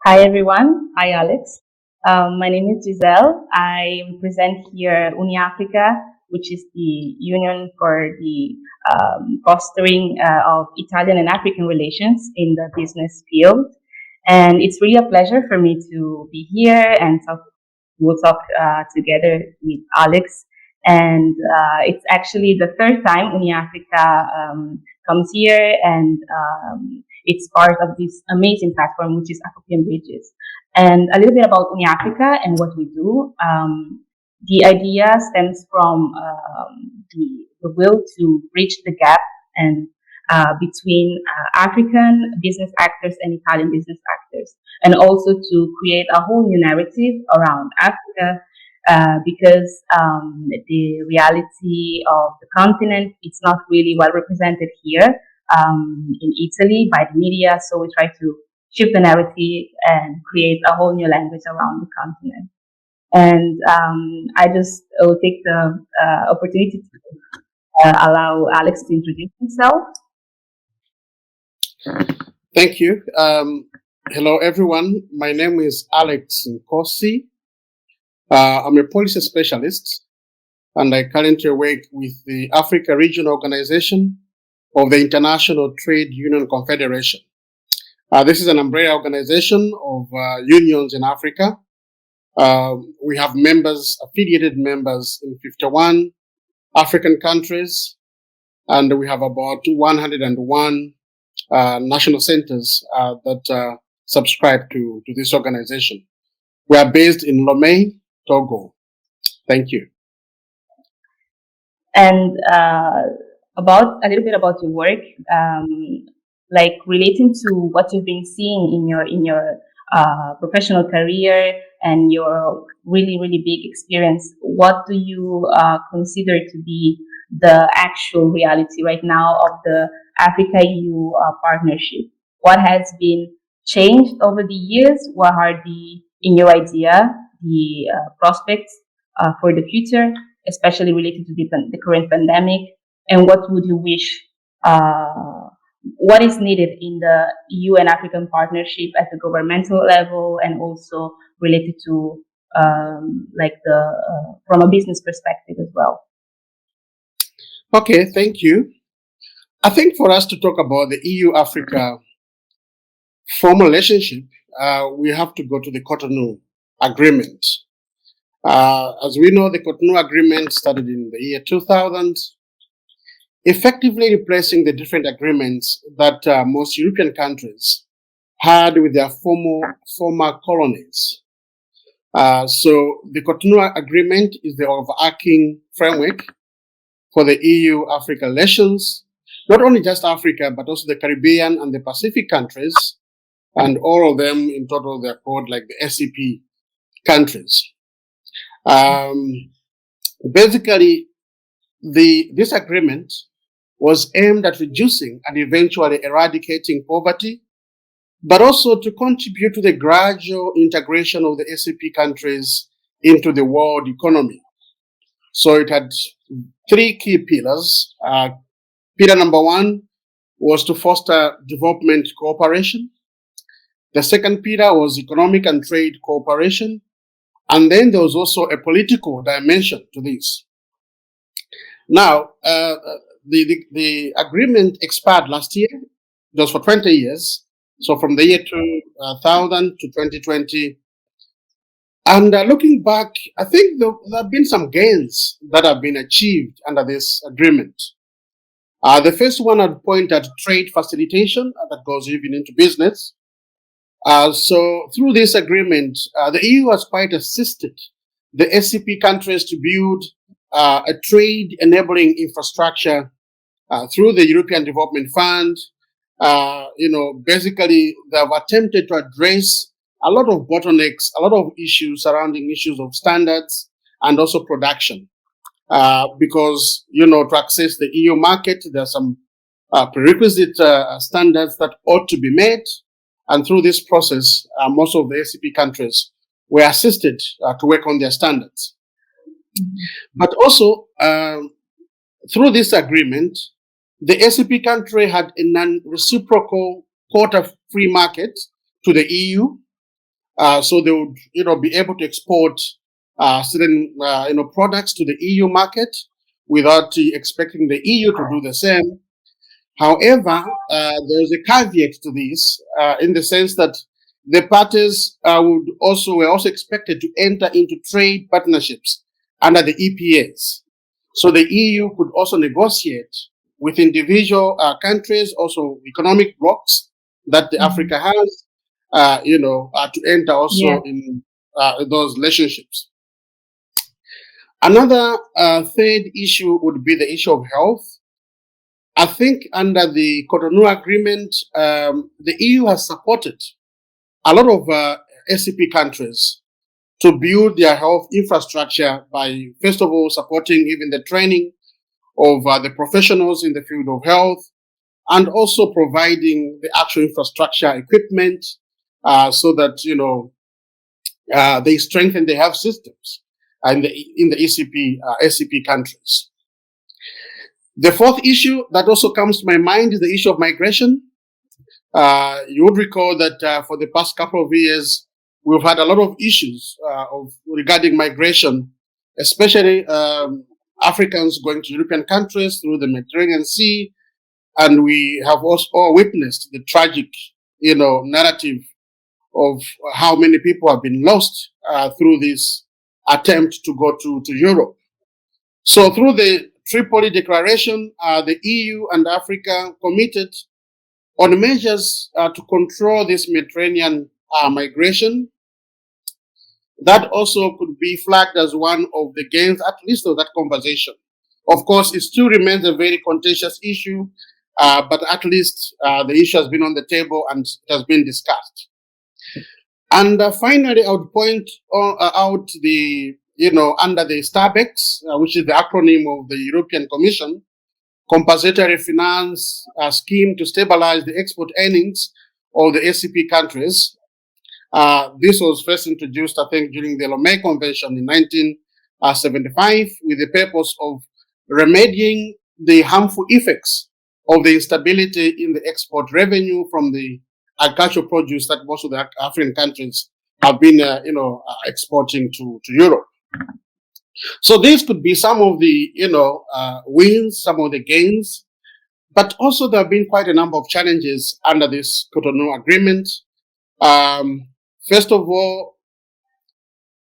Hi everyone. Hi Alex. My name is Giselle. I represent here UNIAFRICA, which is the Union for the Fostering of Italian and African Relations in the business field. And it's really a pleasure for me to be here and we'll talk together with Alex. And it's actually the third time UNIAFRICA comes here, and it's part of this amazing platform, which is Afropean Bridges. And a little bit about UNIAFRICA and what we do. The idea stems from the will to bridge the gap and between African business actors and Italian business actors, and also to create a whole new narrative around Africa, because the reality of the continent it's not really well represented here in Italy by the media. So we try to shift the narrative and create a whole new language around the continent. And I just will take the opportunity to allow Alex to introduce himself. Thank you. Hello, everyone. My name is Alex Nkosi. I'm a policy specialist, and I currently work with the Africa Regional Organization of the International Trade Union Confederation. This is an umbrella organization of unions in Africa. We have members, affiliated members in 51 African countries, and we have about 101 national centers that subscribe to this organization. We are based in Lomé, Togo. Thank you. And about a little bit about your work, like relating to what you've been seeing in your professional career and your really big experience. What do you consider to be the actual reality right now of the Africa-EU partnership? What has been changed over the years? What are in your idea, the prospects for the future, especially related to the current pandemic? And what would you wish, what is needed in the EU and African partnership at the governmental level, and also related to from a business perspective as well? Okay, thank you. I think for us to talk about the EU-Africa formal relationship, we have to go to the Cotonou Agreement. As we know, the Cotonou Agreement started in the year 2000, effectively replacing the different agreements that most European countries had with their former colonies. So the Cotonou Agreement is the overarching framework for the EU-Africa relations, not only just Africa, but also the Caribbean and the Pacific countries, and all of them in total, they're called like the SCP countries. Basically, this agreement was aimed at reducing and eventually eradicating poverty, but also to contribute to the gradual integration of the SCP countries into the world economy. So it had three key pillars. Pillar number one was to foster development cooperation. The second pillar was economic and trade cooperation. And then there was also a political dimension to this. Now, the agreement expired last year. It was for 20 years. So from the year 2000 to 2020. And looking back, I think there have been some gains that have been achieved under this agreement. The first one I'd point at trade facilitation that goes even into business. So through this agreement, the EU has quite assisted the SCP countries to build a trade enabling infrastructure through the European Development Fund. Basically, they have attempted to address a lot of bottlenecks, a lot of issues surrounding issues of standards and also production. Because, to access the EU market, there are some prerequisite standards that ought to be met. And through this process, most of the SCP countries were assisted to work on their standards. But also, through this agreement, the SCP country had a non-reciprocal quota-free market to the EU, So they would, be able to export certain, products to the EU market without expecting the EU to do the same. However, there's a caveat to this, in the sense that the parties were also expected to enter into trade partnerships under the EPAs. So the EU could also negotiate with individual countries, also economic blocs that the Africa has, to enter also in those relationships. Another third issue would be the issue of health. I think under the Cotonou Agreement, the EU has supported a lot of SCP countries to build their health infrastructure by, first of all, supporting even the training of the professionals in the field of health, and also providing the actual infrastructure equipment so that, they strengthen the health systems in the SCP countries. The fourth issue that also comes to my mind is the issue of migration. You would recall that for the past couple of years, we've had a lot of issues regarding migration, especially Africans going to European countries through the Mediterranean Sea. And we have also all witnessed the tragic, narrative of how many people have been lost through this attempt to go to Europe. So through the Tripoli Declaration, the EU and Africa committed on measures to control this Mediterranean migration. That also could be flagged as one of the gains, at least of that conversation. Of course, it still remains a very contentious issue, but at least the issue has been on the table and it has been discussed. And finally, I would point out the, under the STARBEX, which is the acronym of the European Commission, compensatory finance scheme to stabilize the export earnings of the SCP countries. This was first introduced, I think, during the Lomé Convention in 1975 with the purpose of remedying the harmful effects of the instability in the export revenue from the agricultural produce that most of the African countries have been, exporting to Europe. So these could be some of the, wins, some of the gains, but also there have been quite a number of challenges under this Cotonou Agreement. First of all,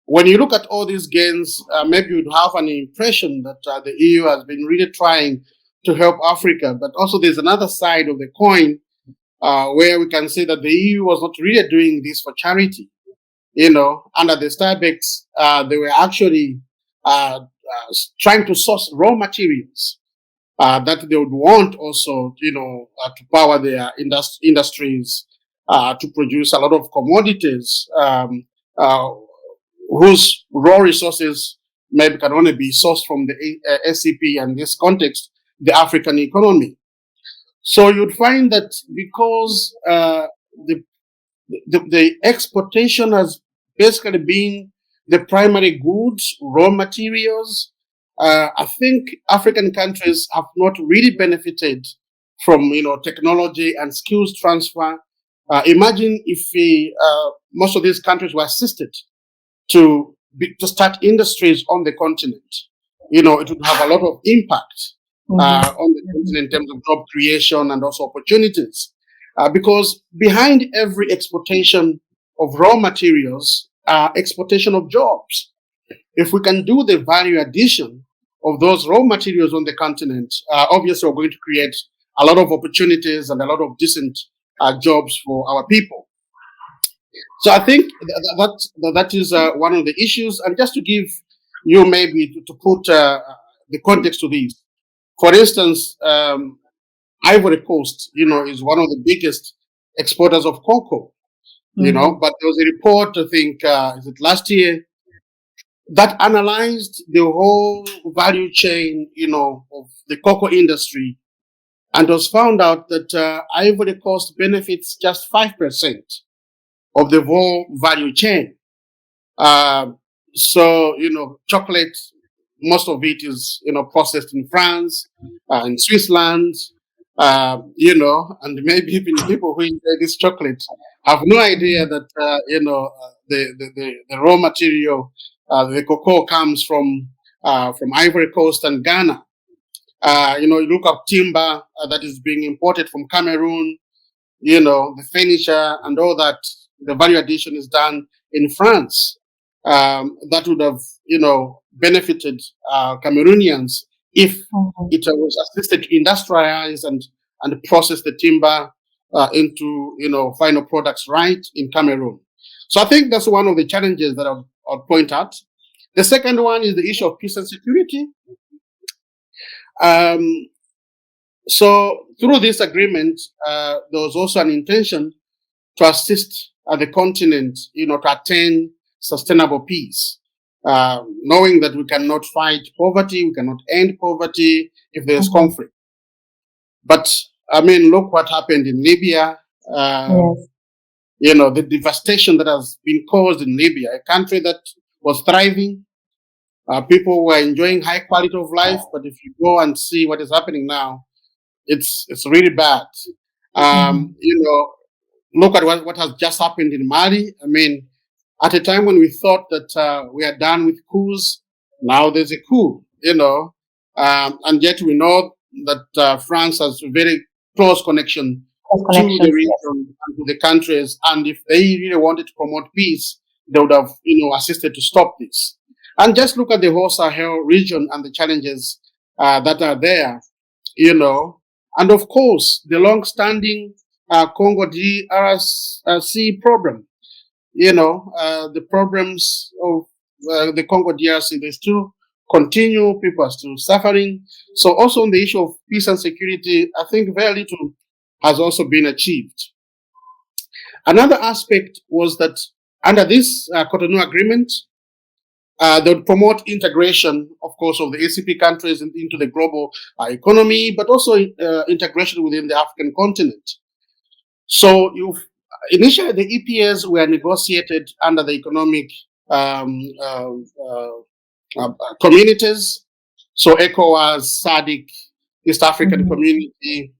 when you look at all these gains, maybe you'd have an impression that the EU has been really trying to help Africa, but also there's another side of the coin where we can say that the EU was not really doing this for charity. Under the STARBEX, they were actually trying to source raw materials that they would want also, to power their industries, to produce a lot of commodities whose raw resources maybe can only be sourced from the SCP, and in this context, the African economy. So you'd find that because the exportation has basically been the primary goods, raw materials, I think African countries have not really benefited from, technology and skills transfer. Imagine if most of these countries were assisted to start industries on the continent. It would have a lot of impact on the continent in terms of job creation and also opportunities. Because behind every exportation of raw materials, exportation of jobs. If we can do the value addition of those raw materials on the continent, obviously we're going to create a lot of opportunities and a lot of decent jobs for our people. So I think that is one of the issues. And just to give you maybe to put the context to this, for instance, Ivory Coast, is one of the biggest exporters of cocoa, but there was a report, I think, is it last year, that analyzed the whole value chain, of the cocoa industry, and it was found out that Ivory Coast benefits just 5% of the whole value chain. So, chocolate, most of it is, processed in France, in Switzerland, and maybe even people who enjoy this chocolate have no idea that, the raw material, the cocoa comes from Ivory Coast and Ghana. You look at timber that is being imported from Cameroon, the furniture and all that, the value addition is done in France. That would have, benefited Cameroonians if it was assisted to industrialize and process the timber into, final products right in Cameroon. So I think that's one of the challenges that I'll point out. The second one is the issue of peace and security. So through this agreement, there was also an intention to assist the continent, to attain sustainable peace, knowing that we cannot fight poverty, we cannot end poverty if there's conflict. But look what happened in Libya. The devastation that has been caused in Libya, a country that was thriving. People were enjoying high quality of life, but if you go and see what is happening now, it's really bad. Look at what has just happened in Mali. At a time when we thought that we are done with coups, now there's a coup, and yet we know that France has a very close connection to the region and to the countries. And if they really wanted to promote peace, they would have, assisted to stop this. And just look at the whole Sahel region and the challenges that are there, and of course, the long-standing Congo DRC problem. The problems of the Congo DRC, they still continue. People are still suffering. So also on the issue of peace and security, I think very little has also been achieved. Another aspect was that under this Cotonou agreement, they would promote integration, of course, of the ACP countries into the global economy, but also integration within the African continent. So initially, the EPAs were negotiated under the economic communities, so ECOWAS, SADC, East African Community.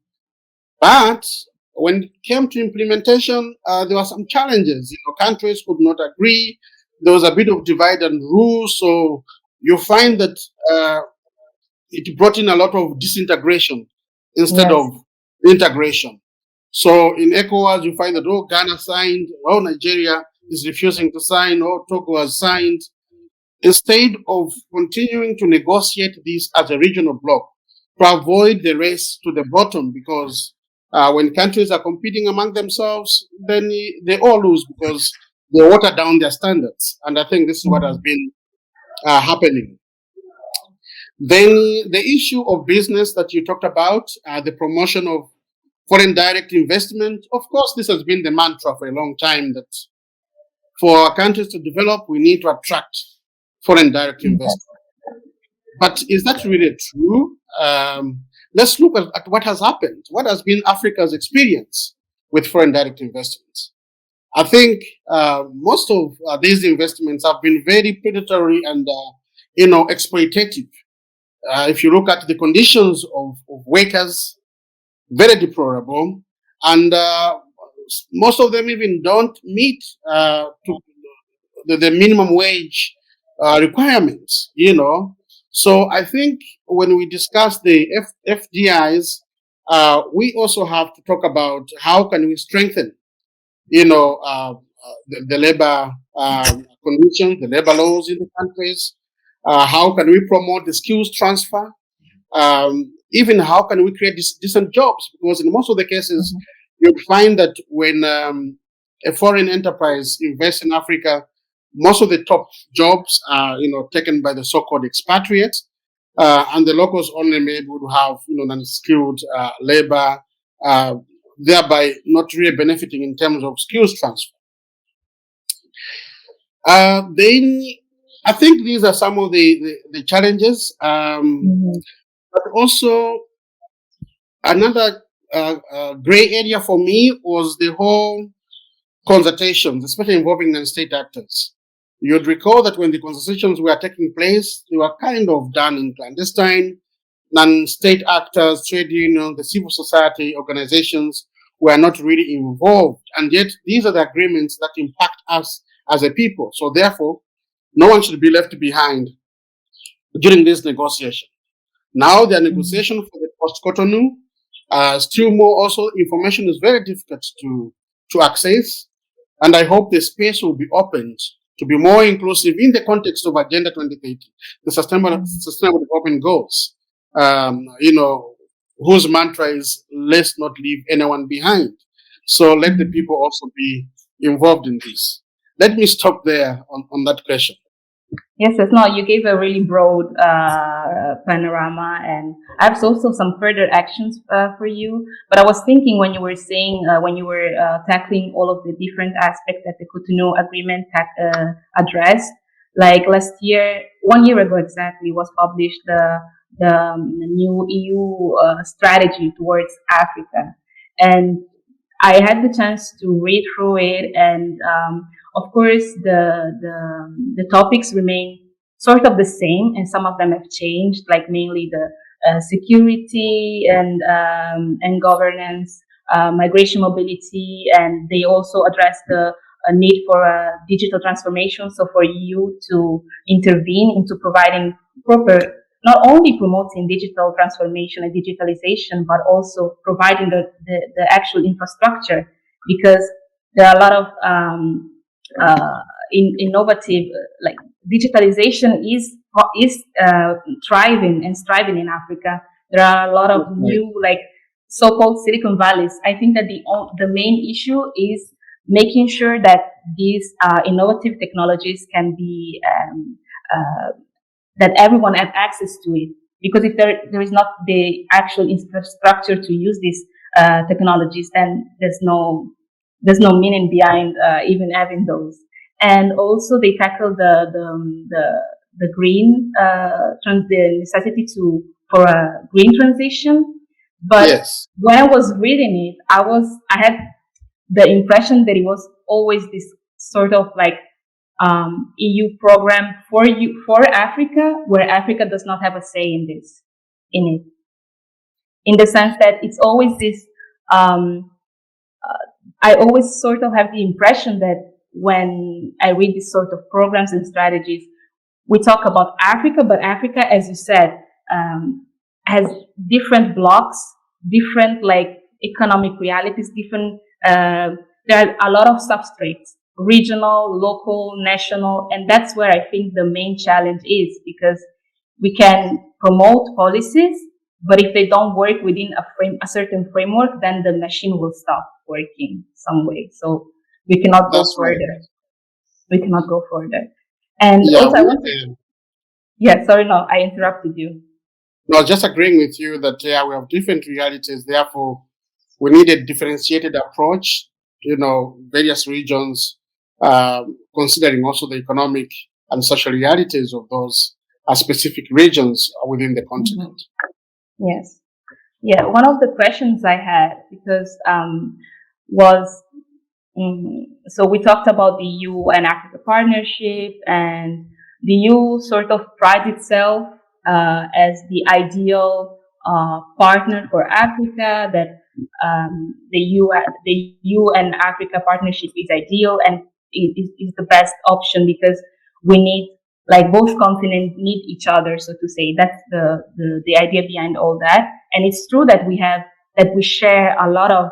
But when it came to implementation, there were some challenges. Countries could not agree. There was a bit of divide and rule. So you find that it brought in a lot of disintegration instead of integration. So in ECOWAS, you find that, Ghana signed, Nigeria is refusing to sign, Togo has signed. Instead of continuing to negotiate this as a regional bloc to avoid the race to the bottom, because when countries are competing among themselves, then they all lose because they water down their standards. And I think this is what has been happening. Then the issue of business that you talked about, the promotion of foreign direct investment. Of course, this has been the mantra for a long time that for our countries to develop, we need to attract foreign direct investment. But is that really true? Let's look at what has happened. What has been Africa's experience with foreign direct investments? I think most of these investments have been very predatory and, exploitative. If you look at the conditions of workers, very deplorable, and most of them even don't meet the minimum wage requirements, So I think when we discuss the FDIs, we also have to talk about how can we strengthen, the labor conditions, the labor laws in the countries. How can we promote the skills transfer? Even how can we create decent jobs? Because in most of the cases, you'll find that when a foreign enterprise invests in Africa, most of the top jobs are, taken by the so-called expatriates, and the locals only maybe would have, non-skilled labor, thereby not really benefiting in terms of skills transfer. Then I think these are some of the challenges. But also another gray area for me was the whole consultations, especially involving non-state actors. You'd recall that when the consultations were taking place, they were kind of done in clandestine. non-state actors, trade unions, the civil society organizations were not really involved. And yet these are the agreements that impact us as a people. So therefore, no one should be left behind during this negotiation. Now the negotiation for the post-Cotonou, still more also information is very difficult to access. And I hope the space will be opened to be more inclusive in the context of Agenda 2030, the Sustainable Development Goals, whose mantra is let's not leave anyone behind. So let the people also be involved in this. Let me stop there on that question. Yes, no, you gave a really broad panorama, and I have also some further actions for you. But I was thinking when you were saying, when you were tackling all of the different aspects that the Cotonou Agreement addressed, like last year, 1 year ago exactly, was published the new EU strategy towards Africa. And I had the chance to read through it, and of course, the topics remain sort of the same, and some of them have changed, like mainly the security and governance, migration, mobility, and they also address the need for a digital transformation. So for you to intervene into providing proper, not only promoting digital transformation and digitalization, but also providing the actual infrastructure, because there are a lot of innovative, like digitalization is thriving and striving in Africa. There are a lot of new, like so-called Silicon Valleys. I think that the main issue is making sure that these innovative technologies can be that everyone has access to it. Because if there is not the actual infrastructure to use these technologies, then there's no meaning behind even having those. And also they tackle the green the necessity for a green transition. But yes, when I was reading it, I had the impression that it was always this sort of like EU program for Africa, where Africa does not have a say in it, in the sense that it's always this. I always sort of have the impression that when I read these sort of programs and strategies, we talk about Africa, but Africa, as you said, has different blocks, different like economic realities, different. There are a lot of substrates, regional, local, national, and that's where I think the main challenge is, because we can promote policies, but if they don't work within a certain framework, then the machine will stop working some way. So we cannot go that's right. further. We cannot go further. And Yeah, also, I want to. Yeah, sorry, no, I interrupted you. no, just agreeing with you that we have different realities. Therefore, we need a differentiated approach. Various regions, considering also the economic and social realities of those specific regions within the continent. Yes. Yeah, one of the questions I had, because was so we talked about the EU and Africa partnership, and the EU sort of prides itself as the ideal partner for Africa. That the EU and Africa partnership is ideal and is the best option, because we need, like, both continents need each other, so to say. That's the idea behind all that. And it's true that we share a lot of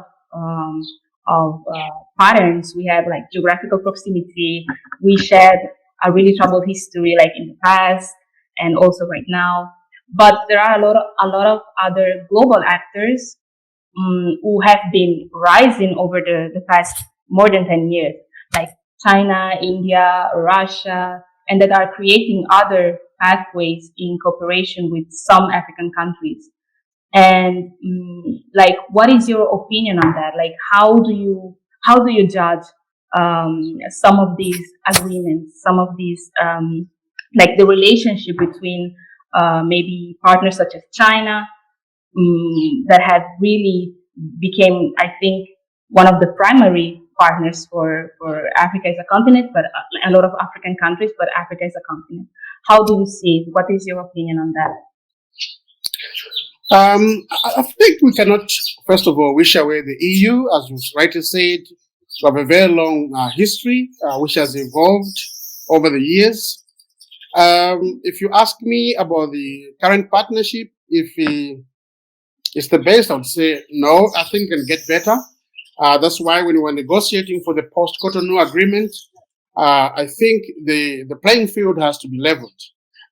patterns. We have like geographical proximity. We shared a really troubled history, like in the past and also right now. But there are a lot of other global actors who have been rising over the past more than 10 years, like China, India, Russia, and that are creating other pathways in cooperation with some African countries. And like, what is your opinion on that? Like, how do you judge some of these agreements, some of these like the relationship between maybe partners such as China, that have really became, I think, one of the primary partners for Africa as a continent, but a lot of African countries, but Africa as a continent. How do you see it? What is your opinion on that? I think we cannot, first of all, wish away the EU, as you rightly said. We have a very long history, which has evolved over the years. If you ask me about the current partnership, if it's the best, I would say no. I think it can get better. That's why when we were negotiating for the post-Cotonou agreement, I think the playing field has to be leveled.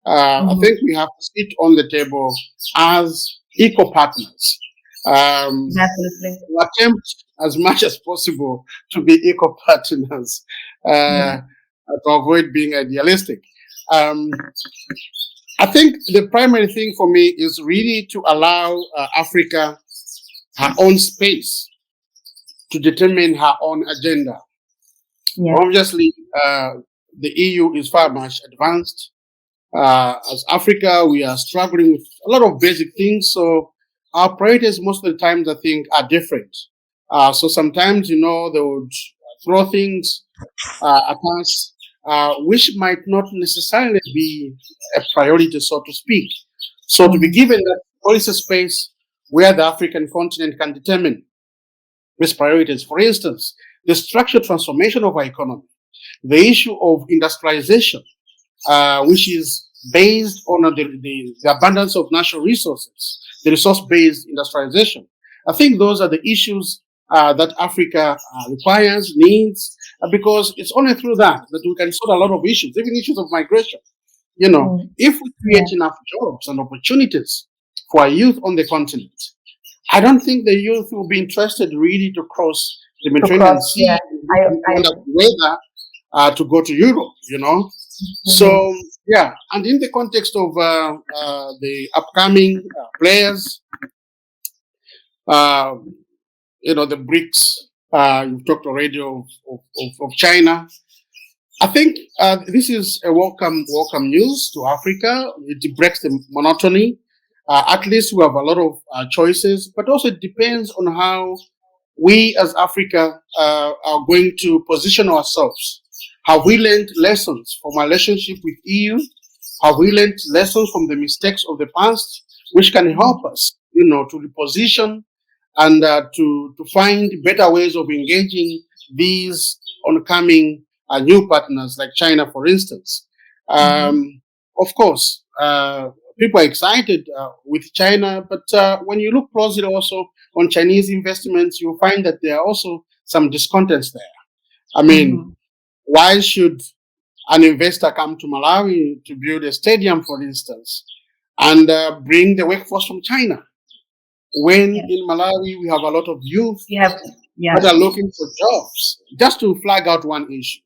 I think we have to sit on the table as equal partners. Definitely. We attempt as much as possible to be equal partners to avoid being idealistic. Um, I think the primary thing for me is really to allow Africa her own space to determine her own agenda. Obviously, the EU is far much advanced. As Africa, we are struggling with a lot of basic things. So our priorities most of the times, I think, are different. So sometimes, they would throw things at us, which might not necessarily be a priority, so to speak. So to be given that policy space where the African continent can determine its priorities, for instance, the structural transformation of our economy, the issue of industrialization, which is based on the abundance of natural resources, the resource-based industrialization. I think those are the issues that Africa requires, needs, because it's only through that we can sort a lot of issues, even issues of migration. If we create enough jobs and opportunities for our youth on the continent, I don't think the youth will be interested really to cross the Mediterranean Sea and weather to go to Europe. So, yeah, and in the context of the upcoming players, the BRICS, you've talked already of China. I think this is a welcome news to Africa. It breaks the monotony. At least we have a lot of choices, but also it depends on how we as Africa are going to position ourselves. Have we learned lessons from our relationship with EU? Have we learned lessons from the mistakes of the past, which can help us, to reposition and to find better ways of engaging these oncoming new partners like China, for instance? Of course, people are excited with China, but when you look closely also on Chinese investments, you'll find that there are also some discontents there. I mean, why should an investor come to Malawi to build a stadium, for instance, and bring the workforce from China? When in Malawi we have a lot of youth that are looking for jobs, just to flag out one issue.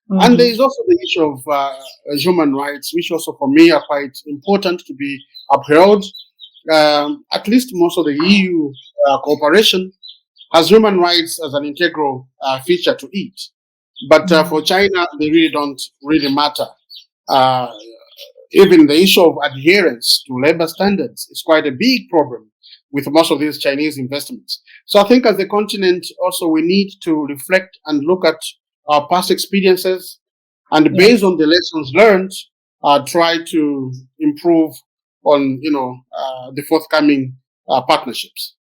And there is also the issue of human rights, which also for me are quite important to be upheld. At least most of the EU cooperation has human rights as an integral feature to it. But for China, they really don't really matter. Even the issue of adherence to labor standards is quite a big problem with most of these Chinese investments. So I think as a continent, also we need to reflect and look at our past experiences, and based on the lessons learned, try to improve on the forthcoming partnerships.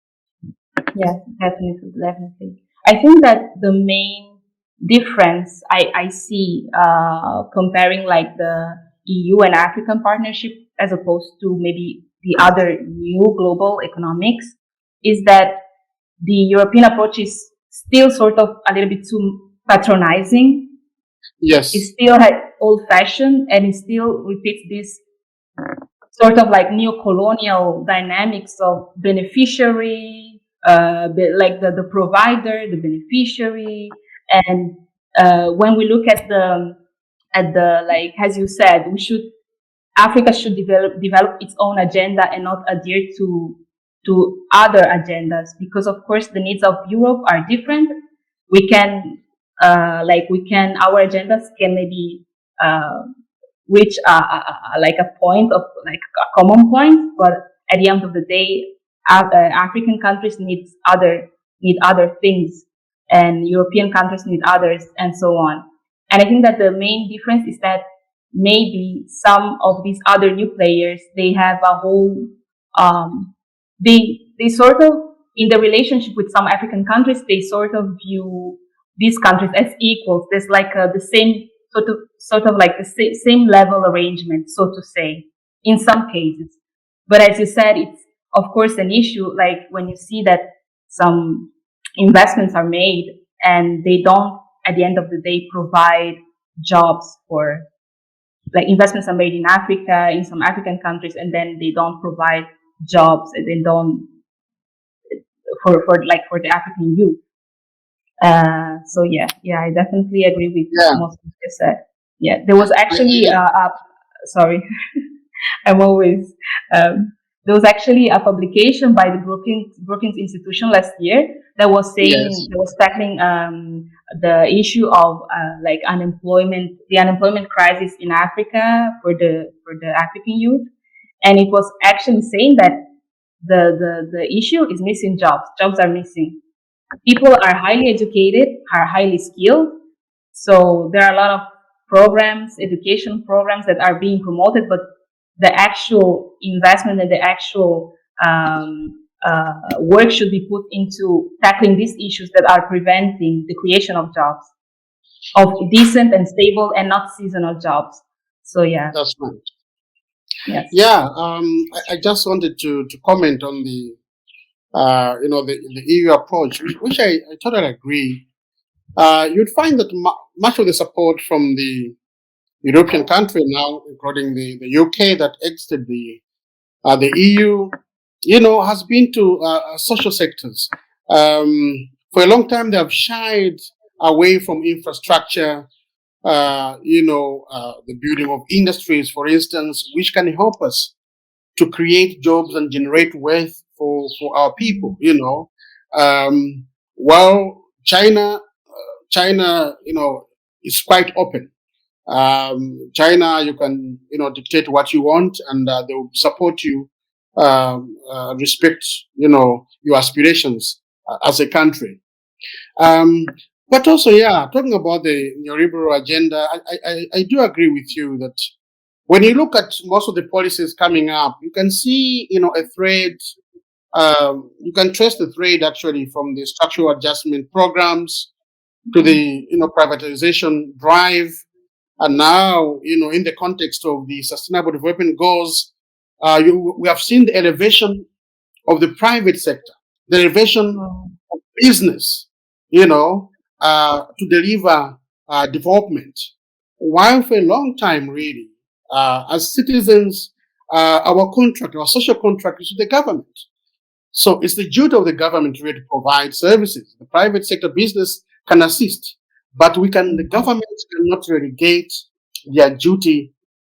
Yes, definitely. I think that the main difference I see comparing like the EU and African partnership as opposed to maybe the other new global economics is that the European approach is still sort of a little bit too patronizing. Yes. It's still old fashioned, and it still repeats this sort of like neo-colonial dynamics of beneficiary, like the provider, the beneficiary. And when we look at the like, as you said, Africa should develop its own agenda and not adhere to other agendas, because of course the needs of Europe are different. We can our agendas can maybe reach like a point of like a common point, but at the end of the day, African countries need other things, and European countries need others, and so on. And I think that the main difference is that maybe some of these other new players, they have a whole they sort of, in the relationship with some African countries, they sort of view these countries as equals. There's like the same sort of like the same level arrangement, so to say, in some cases. But as you said, it's of course an issue. Like when you see that some investments are made and they don't, at the end of the day, provide jobs for, like investments are made in Africa, in some African countries, and then they don't provide jobs, and they don't for the African youth. So yeah, I definitely agree with Yeah, most of what you said. Yeah, there was actually I, sorry, I'm always there was actually a publication by the Brookings Institution last year that was yes, saying, that was tackling the issue of like the unemployment crisis in Africa for the African youth, and it was actually saying that the issue is missing jobs. Jobs are missing. People are highly educated, are highly skilled. So there are a lot of programs, education programs that are being promoted, but the actual investment and the actual work should be put into tackling these issues that are preventing the creation of jobs, of decent and stable and not seasonal jobs. So yeah, that's right. yes. Yeah, I just wanted to comment on the the EU approach, which I totally agree. You'd find that much of the support from the European country now, including the UK that exited the EU, has been to social sectors. For a long time, they have shied away from infrastructure, the building of industries, for instance, which can help us to create jobs and generate wealth for our people, while China, is quite open. China, you can, dictate what you want, and they will support you, respect, your aspirations as a country. Um, but also, yeah, talking about the neoliberal agenda, I do agree with you that when you look at most of the policies coming up, you can see, a thread. You can trace the thread actually from the structural adjustment programs to the, privatization drive, and now, in the context of the Sustainable Development Goals, we have seen the elevation of the private sector, the elevation of business, to deliver development. While for a long time, really, as citizens, our social contract is with the government. So it's the duty of the government really to provide services. The private sector business can assist, but the government cannot relegate their duty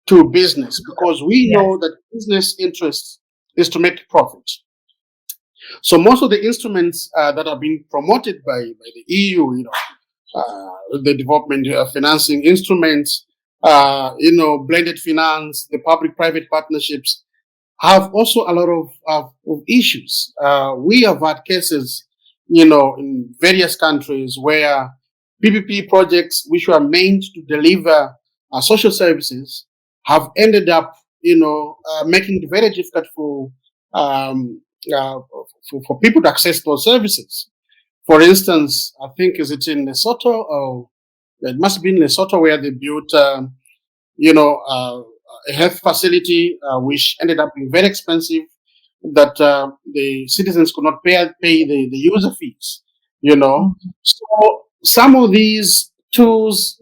to business, because we Yes. know that business interest is to make profit. So most of the instruments that are being promoted by the EU, the development financing instruments, blended finance, the public-private partnerships, have also a lot of issues. We have had cases, in various countries where PPP projects, which were meant to deliver social services, have ended up, making it very difficult um, for people to access those services. For instance, I think is it in Lesotho, or it must be in Lesotho, where they built, you know, uh, a health facility which ended up being very expensive, that the citizens could not pay the user fees. So some of these tools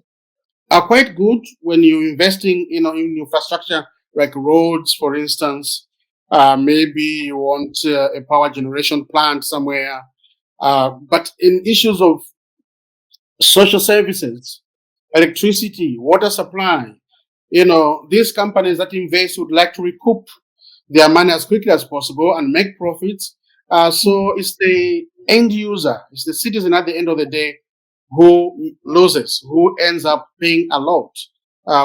are quite good when you're investing, in infrastructure like roads, for instance. Maybe you want a power generation plant somewhere. But in issues of social services, electricity, water supply, these companies that invest would like to recoup their money as quickly as possible and make profits. So it's the end user, it's the citizen at the end of the day who loses, who ends up paying a lot,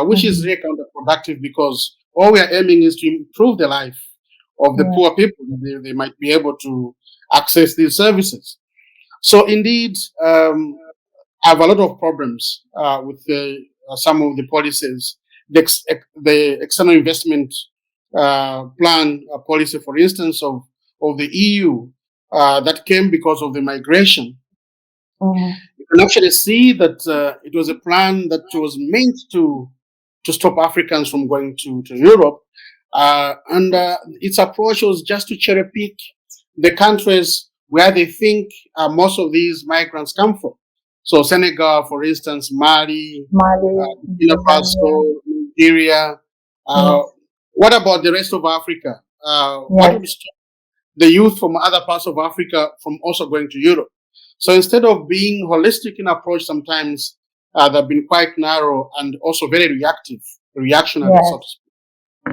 which is Mhm. really counterproductive, because all we are aiming is to improve the life of the Yeah. poor people. They might be able to access these services. So indeed, I have a lot of problems with some of the policies. The external investment plan policy, for instance, of of the EU that came because of the migration, Mm-hmm. you can actually see that it was a plan that was meant to stop Africans from going to Europe. And its approach was just to cherry pick the countries where they think most of these migrants come from. So Senegal, for instance, Mali, Mali, Burkina Tanzania. Faso, Nigeria. Uh, Yes, what about the rest of Africa? What yes, would stop the youth from other parts of Africa from also going to Europe? So instead of being holistic in approach, sometimes they've been quite narrow and also very reactionary, so to yes.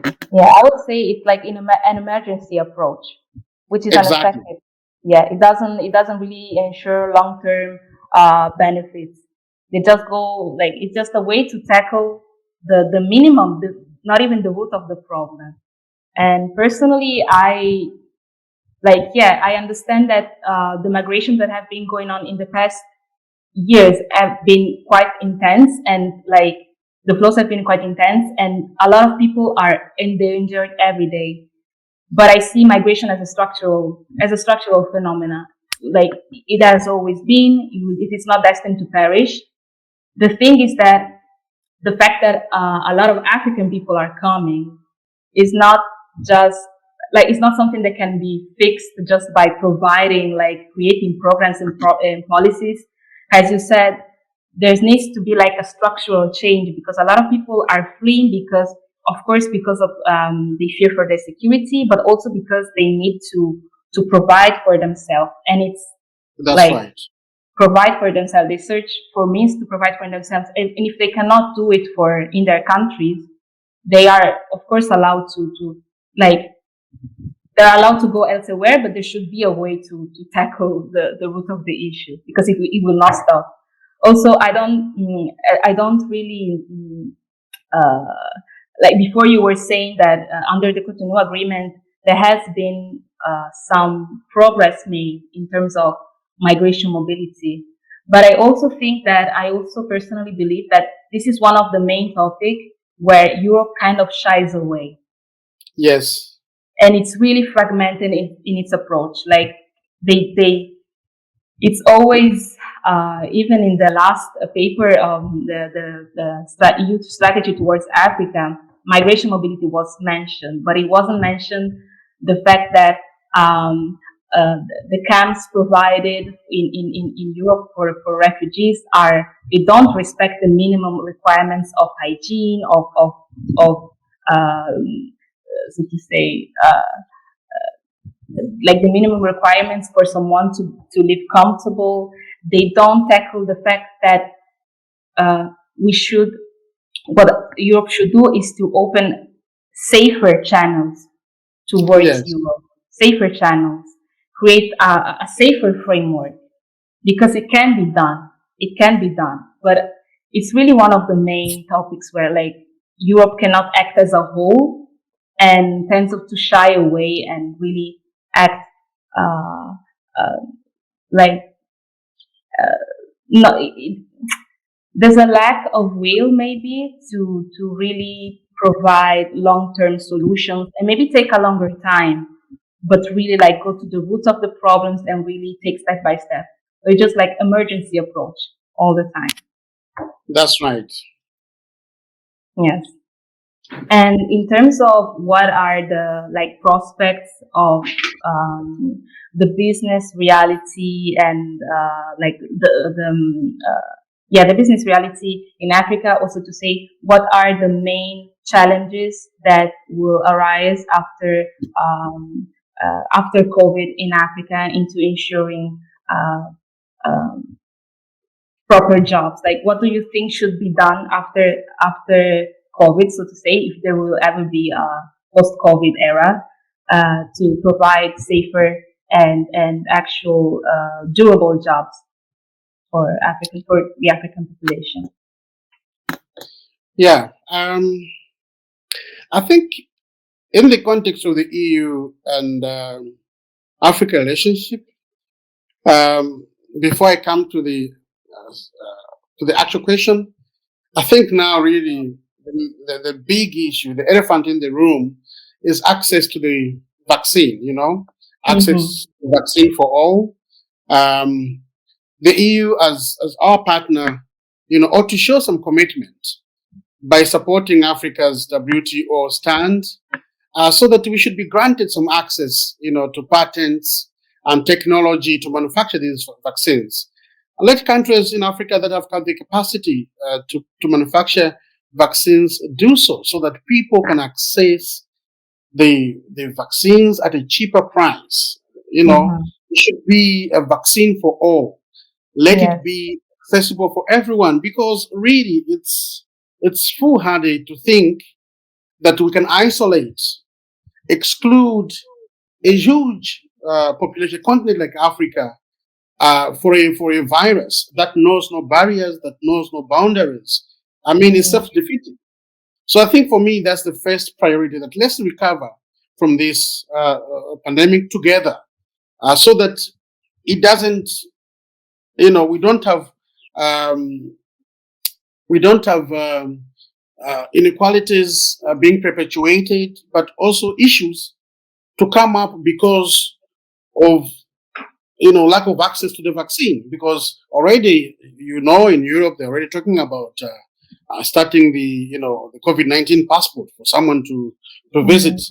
speak. Yeah, I would say it's like an emergency approach, which is Exactly. ineffective. Yeah, it doesn't really ensure long term benefits. They just go like it's just a way to tackle the minimum, not even the root of the problem. And personally, I understand that the migrations that have been going on in the past years have been quite intense, and like the flows have been quite intense, and a lot of people are endangered every day. But I see migration as a structural phenomena. Like it has always been. It is not destined to perish. The thing is that the fact that a lot of African people are coming is not just like it's not something that can be fixed just by providing like creating programs and policies. As you said, there needs to be like a structural change because a lot of people are fleeing because, of course, because of they fear for their security, but also because they need to provide for themselves, and it's That's like right. provide for themselves. They search for means to provide for themselves, and if they cannot do it for in their countries, they are of course allowed to like they're allowed to go elsewhere, but there should be a way to tackle the root of the issue because it will not stop. Also, I don't really like before you were saying that under the Cotonou Agreement there has been some progress made in terms of migration mobility, but I also think that I also personally believe that this is one of the main topics where Europe kind of shies away, Yes. and it's really fragmented in its approach. Like they it's always even in the last paper of the youth strategy towards Africa, migration mobility was mentioned, but it wasn't mentioned the fact that um, the camps provided in Europe for refugees they don't respect the minimum requirements of hygiene of so to say like the minimum requirements for someone to live comfortable. They don't tackle the fact that we should, what Europe should do is to open safer channels towards Yes. Europe, safer channels, create a safer framework because it can be done. It can be done, but it's really one of the main topics where like Europe cannot act as a whole and tends to shy away and really act uh, uh, like no, there's a lack of will maybe to really provide long-term solutions and maybe take a longer time, but really like go to the roots of the problems and really take step by step. So it's just like emergency approach all the time. That's right. Yes. And in terms of what are the like prospects of um, the business reality and like the business reality in Africa, also to say what are the main challenges that will arise after COVID in Africa into ensuring uh, um, proper jobs? Like, what do you think should be done after COVID, so to say, if there will ever be a post-COVID era, to provide safer and actual durable jobs for the African population? Yeah. I think in the context of the EU and Africa relationship, um, before I come to the actual question, I think now really the big issue, the elephant in the room, is access to the vaccine. access to vaccine for all. The EU, as our partner, ought to show some commitment by supporting Africa's WTO stand, so that we should be granted some access, to patents and technology to manufacture these vaccines. Let countries in Africa that have got the capacity to manufacture vaccines do so that people can access the vaccines at a cheaper price. It should be a vaccine for all. Let it be accessible for everyone, because really it's foolhardy to think that we can isolate, exclude a huge population continent like Africa for a virus that knows no barriers, that knows no boundaries. I mean, it's self-defeating. So I think for me, that's the first priority, that let's recover from this pandemic together, so that it doesn't, we don't have inequalities being perpetuated, but also issues to come up because of lack of access to the vaccine. Because already, in Europe, they're already talking about starting the COVID-19 passport for someone to visit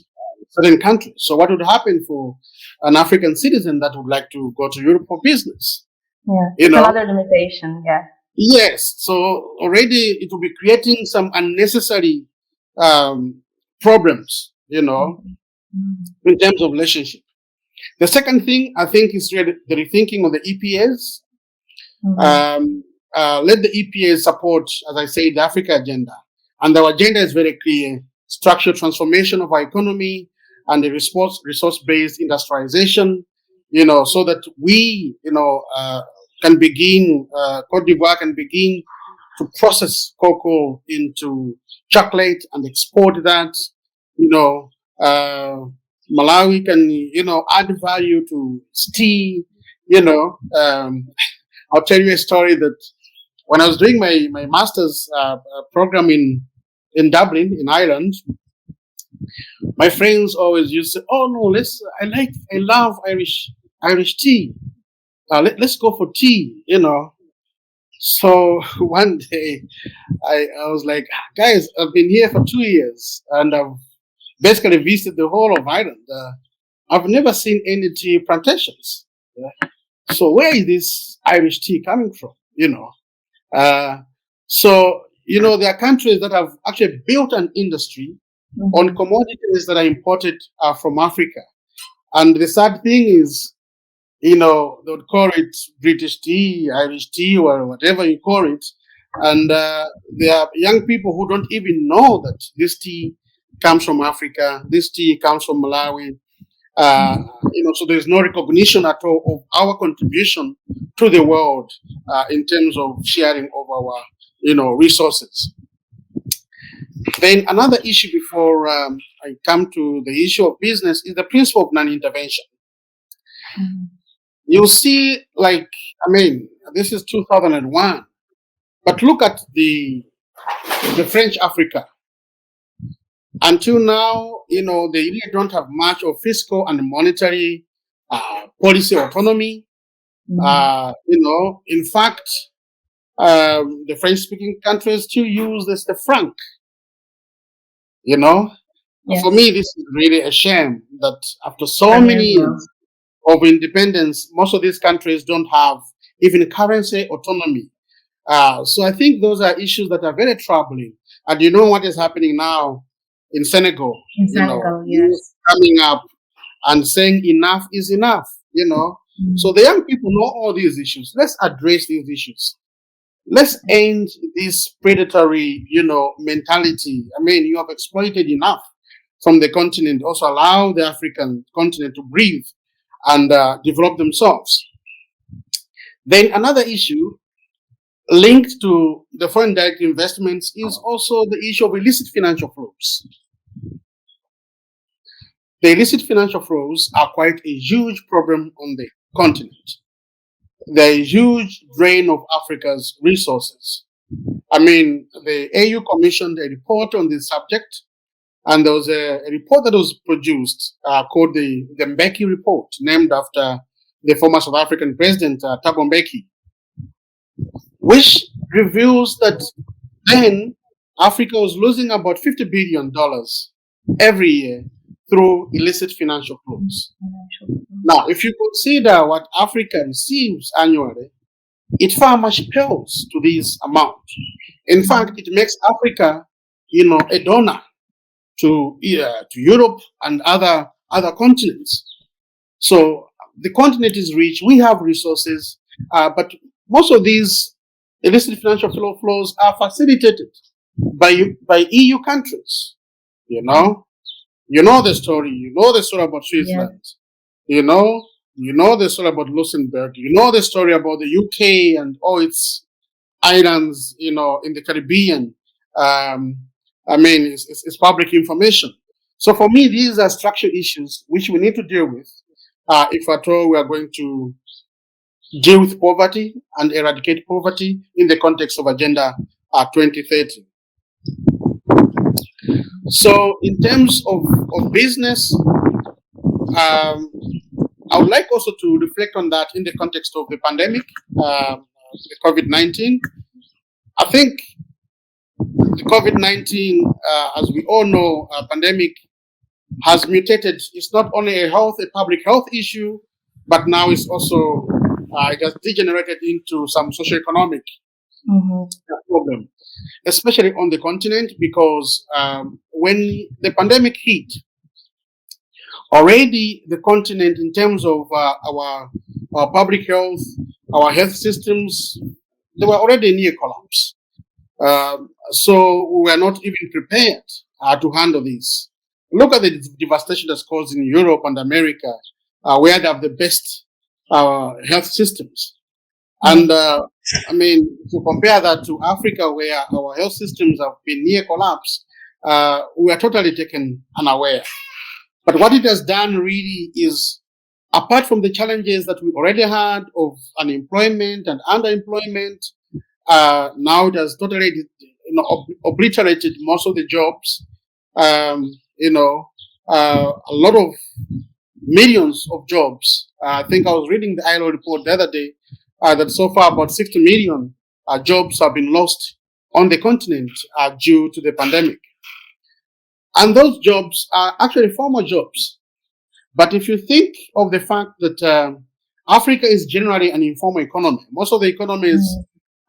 certain countries. So what would happen for an African citizen that would like to go to Europe for business? It's another limitation. Yes. So already it will be creating some unnecessary problems, in terms of relationship. The second thing, I think, is really the rethinking of the EPAs. Let the EPAs support, as I say, the Africa agenda. And our agenda is very clear: structural transformation of our economy and the resource-based industrialization, so that we, can begin, Cote d'Ivoire can begin to process cocoa into chocolate and export that. Malawi can, add value to tea. I'll tell you a story that when I was doing my master's program in Dublin, in Ireland, my friends always used to say, "Oh no, I love Irish tea. Let's go for tea," So one day I was like, "Guys, I've been here for 2 years and I've basically visited the whole of Ireland. I've never seen any tea plantations. So where is this Irish tea coming from?" So there are countries that have actually built an industry on commodities that are imported from Africa. And the sad thing is, they would call it British tea, Irish tea, or whatever you call it. And there are young people who don't even know that this tea comes from Africa, this tea comes from Malawi. So there's no recognition at all of our contribution to the world in terms of sharing of our, resources. Then another issue before I come to the issue of business is the principle of non-intervention. You see, this is 2001, but look at the French Africa. Until now, they really don't have much of fiscal and monetary policy autonomy. In fact, the French-speaking countries still use the franc. For me, this is really a shame that after so many years of independence, most of these countries don't have even currency autonomy. So I think those are issues that are very troubling. And what is happening now in Senegal? Coming up and saying enough is enough. So the young people know all these issues. Let's address these issues. Let's end this predatory, mentality. I mean, you have exploited enough from the continent. Also allow the African continent to breathe and develop themselves. Then another issue linked to the foreign direct investments is also the issue of illicit financial flows. The illicit financial flows are quite a huge problem on the continent. They're a huge drain of Africa's resources. I mean, the AU commissioned a report on this subject, And there was a report that was produced called the Mbeki report, named after the former South African president, Thabo Mbeki, which reveals that then Africa was losing about $50 billion every year through illicit financial flows. Now, if you consider what Africa receives annually, it far much pales to this amount. In fact, it makes Africa, a donor to Europe and other continents. So the continent is rich. We have resources, but most of these illicit financial flows are facilitated by EU countries. You know the story. You know the story about Switzerland. You know the story about Luxembourg. You know the story about the UK and all its islands. In the Caribbean. It's public information. So for me, these are structural issues which we need to deal with if at all we are going to deal with poverty and eradicate poverty in the context of Agenda 2030. So in terms of business, I would like also to reflect on that in the context of the pandemic, the COVID-19. I think the COVID-19, as we all know, pandemic has mutated. It's not only a public health issue, but now it's also, it has degenerated into some socioeconomic problem, especially on the continent, because when the pandemic hit, already the continent, in terms of our public health, our health systems, they were already near collapse. So we were not even prepared to handle this. Look at the devastation that's caused in Europe and America, where they have the best health systems. And to compare that to Africa, where our health systems have been near collapse, we are totally taken unaware. But what it has done really is, apart from the challenges that we already had of unemployment and underemployment, now it has totally obliterated most of the jobs. A lot of millions of jobs. I think I was reading the ILO report the other day that so far about 60 million jobs have been lost on the continent due to the pandemic. And those jobs are actually formal jobs. But if you think of the fact that Africa is generally an informal economy, most of the economies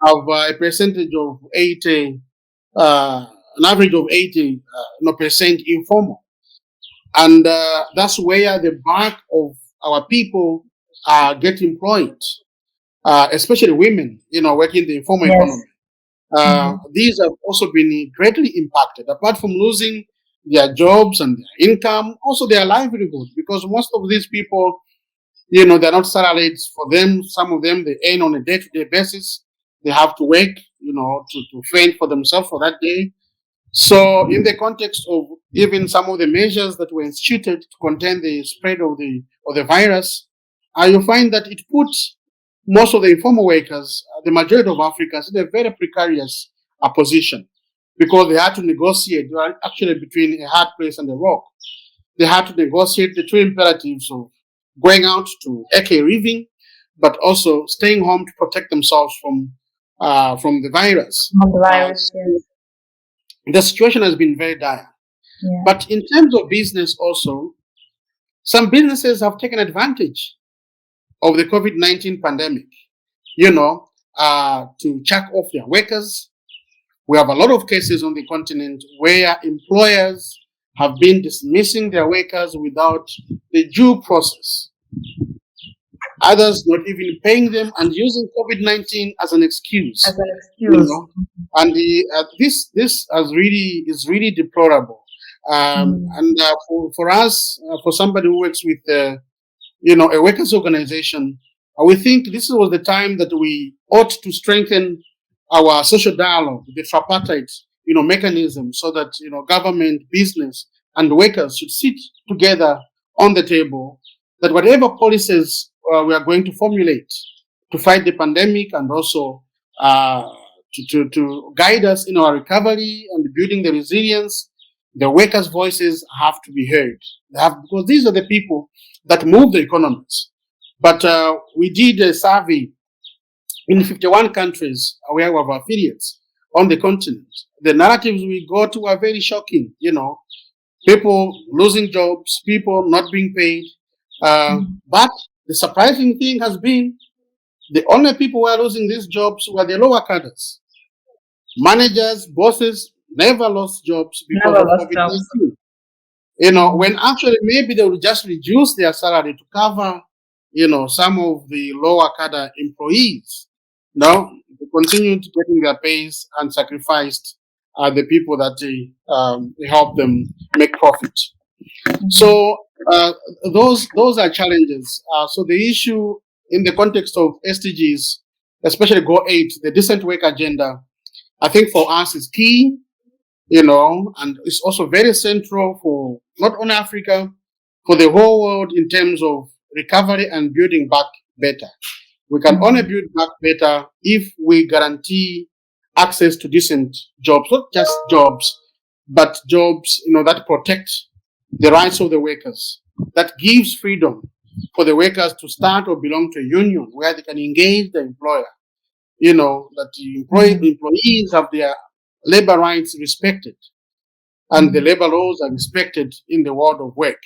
have a percentage of 80, an average of 80% informal. And that's where the bulk of our people get employed, especially women, working in the informal economy. These have also been greatly impacted, apart from losing their jobs and their income, also their livelihood, because most of these people, they're not salaried. For them, some of them, they earn on a day-to-day basis. They have to work, to fend for themselves for that day. So in the context of even some of the measures that were instituted to contain the spread of the virus, you find that it puts most of the informal workers, the majority of Africans, in a very precarious position, because they had to negotiate. They were actually between a hard place and a rock. They had to negotiate the two imperatives of going out to eke a living, but also staying home to protect themselves from the virus. The situation has been very dire. Yeah. But in terms of business also, some businesses have taken advantage of the COVID-19 pandemic, to check off their workers. We have a lot of cases on the continent where employers have been dismissing their workers without the due process. Others not even paying them and using COVID-19 as an excuse. And this is really deplorable. And for us, for somebody who works with a workers' organization, we think this was the time that we ought to strengthen our social dialogue, the tripartite mechanism, so that government, business, and workers should sit together on the table. That whatever policies we are going to formulate to fight the pandemic and also to guide us in our recovery and building the resilience, The workers' voices have to be heard. Because these are the people that move the economies. But we did a survey in 51 countries where we have affiliates on the continent. The narratives we got were very shocking. People losing jobs, people not being paid. But the surprising thing has been the only people who are losing these jobs were the lower cadres. Managers, bosses never lost jobs because Never of lost jobs. COVID-19. When actually maybe they will just reduce their salary to cover, some of the lower cadre employees. Now, they continue to getting their pays and sacrificed the people that help them make profit. So those are challenges. So the issue in the context of SDGs, especially Goal 8, the decent work agenda, I think for us is key, and it's also very central for not only Africa, for the whole world in terms of recovery and building back better. We can only build back better if we guarantee access to decent jobs, not just jobs, but jobs, that protect the rights of the workers, that gives freedom for the workers to start or belong to a union where they can engage the employer, that the employees have their labor rights respected and the labor laws are respected in the world of work.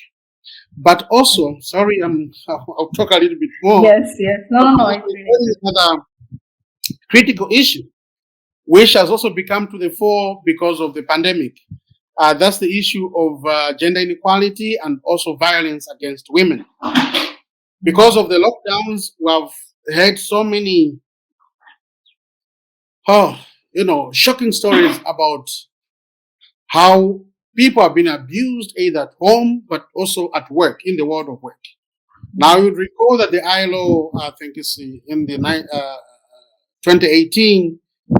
But also, sorry, I'll talk a little bit more. Yes. No. There is another critical issue which has also become to the fore because of the pandemic. That's the issue of gender inequality and also violence against women. Because of the lockdowns, we have heard so many, shocking stories about how people have been abused either at home but also at work, in the world of work. Now, you recall that the ILO, I think it's in the 2018,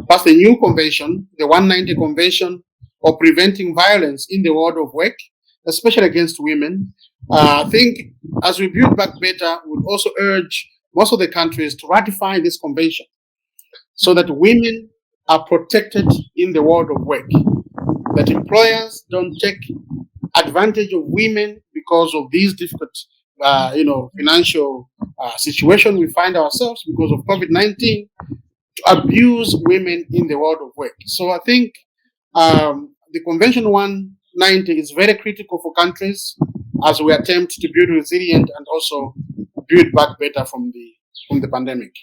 passed a new convention, the 190 Convention of Preventing Violence in the World of Work, especially against women. I think as we build back better, we'll also urge most of the countries to ratify this convention so that women are protected in the world of work, that employers don't take advantage of women because of these difficult, financial situation we find ourselves because of COVID-19, to abuse women in the world of work. So I think the Convention 190 is very critical for countries as we attempt to build resilient and also build back better from the pandemic.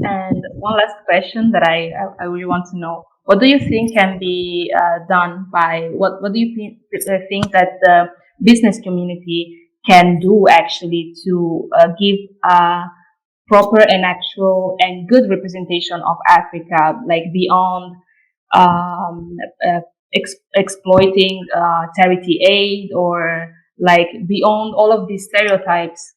And one last question that I really want to know: what do you think can be done by what do you think that the business community can do actually to give a proper and actual and good representation of Africa, like beyond exploiting charity aid, or like beyond all of these stereotypes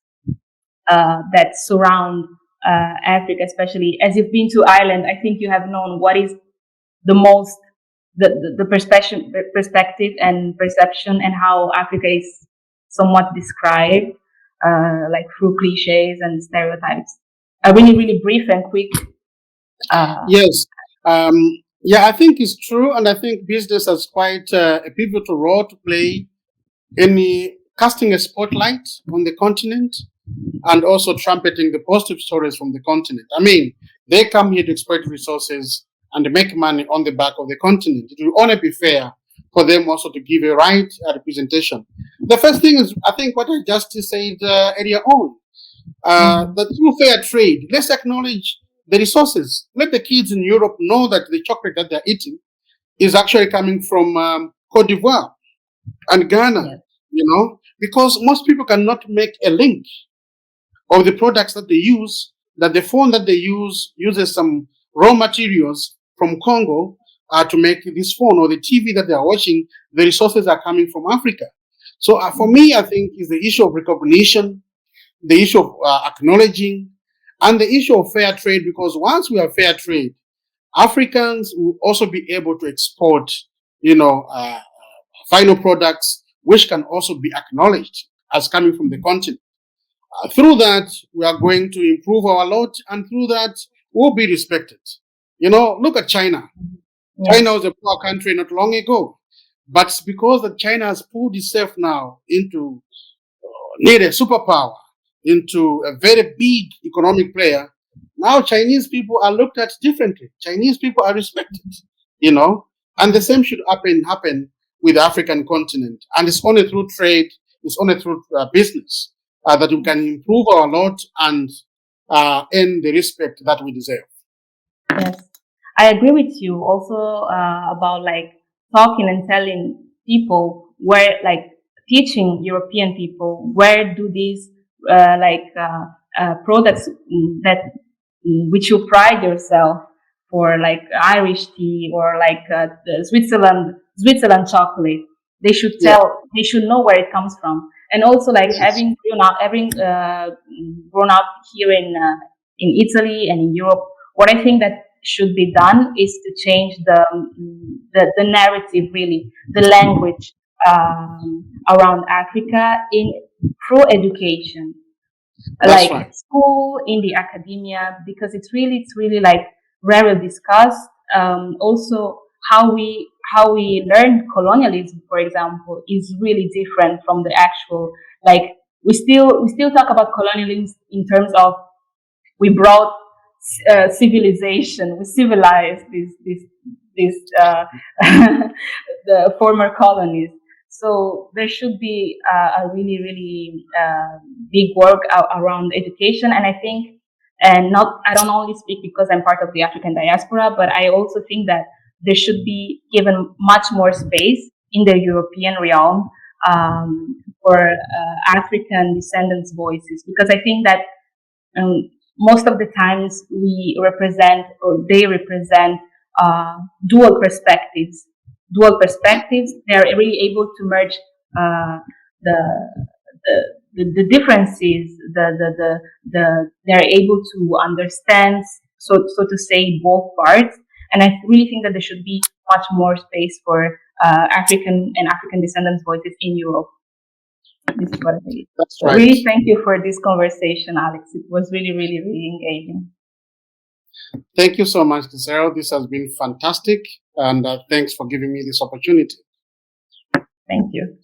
that surround Africa, especially as you've been to Ireland? I think you have known what is the most the perspective and perception, and how Africa is somewhat described like through cliches and stereotypes. A really brief and quick. Yes. I think it's true, and I think business has quite a pivotal role to play in casting a spotlight on the continent and also trumpeting the positive stories from the continent. I mean, they come here to exploit resources and make money on the back of the continent. It will only be fair for them also to give a right representation. The first thing is, I think, what I just said earlier on, the through fair trade. Let's acknowledge the resources. Let the kids in Europe know that the chocolate that they're eating is actually coming from Cote d'Ivoire and Ghana, because most people cannot make a link of the products that they use, that the phone that they uses some raw materials from Congo to make this phone, or the TV that they are watching, the resources are coming from Africa. So for me, I think is the issue of recognition, the issue of acknowledging, and the issue of fair trade, because once we have fair trade, Africans will also be able to export, final products which can also be acknowledged as coming from the continent. Through that, we are going to improve our lot, and through that, we'll be respected. Look at China. Yeah. China was a poor country not long ago, But it's because that China has pulled itself now into need a superpower, into a very big economic player. Now Chinese people are looked at differently. Chinese people are respected, and the same should happen with the African continent. And it's only through trade, it's only through business that we can improve our lot and earn the respect that we deserve. Yes, I agree with you also about like talking and telling people where, like teaching European people where do these products that which you pride yourself for, like Irish tea or like the Switzerland chocolate. They should they should know where it comes from, and also like having grown up here in Italy and in Europe. What I think that should be done is to change the narrative, really, the language around Africa through education, That's like right. school, in the academia, because it's really like rarely discussed. Also, how we learn colonialism, for example, is really different from the actual, like we still talk about colonialism in terms of we brought civilization, we civilized this the former colonies. So there should be a really big work around education, and I think, and not, I don't only speak because I'm part of the African diaspora, but I also think that there should be given much more space in the European realm for African descendants' voices, because I think that most of the times we represent, or they represent, dual perspectives. They're really able to merge the, the differences. They're able to understand, so to say, both parts. And I really think that there should be much more space for African and African descendants' voices in Europe. This is what I think. That's So right. really, thank you for this conversation, Alex. It was really engaging. Thank you so much, Giselle. This has been fantastic, and thanks for giving me this opportunity. Thank you.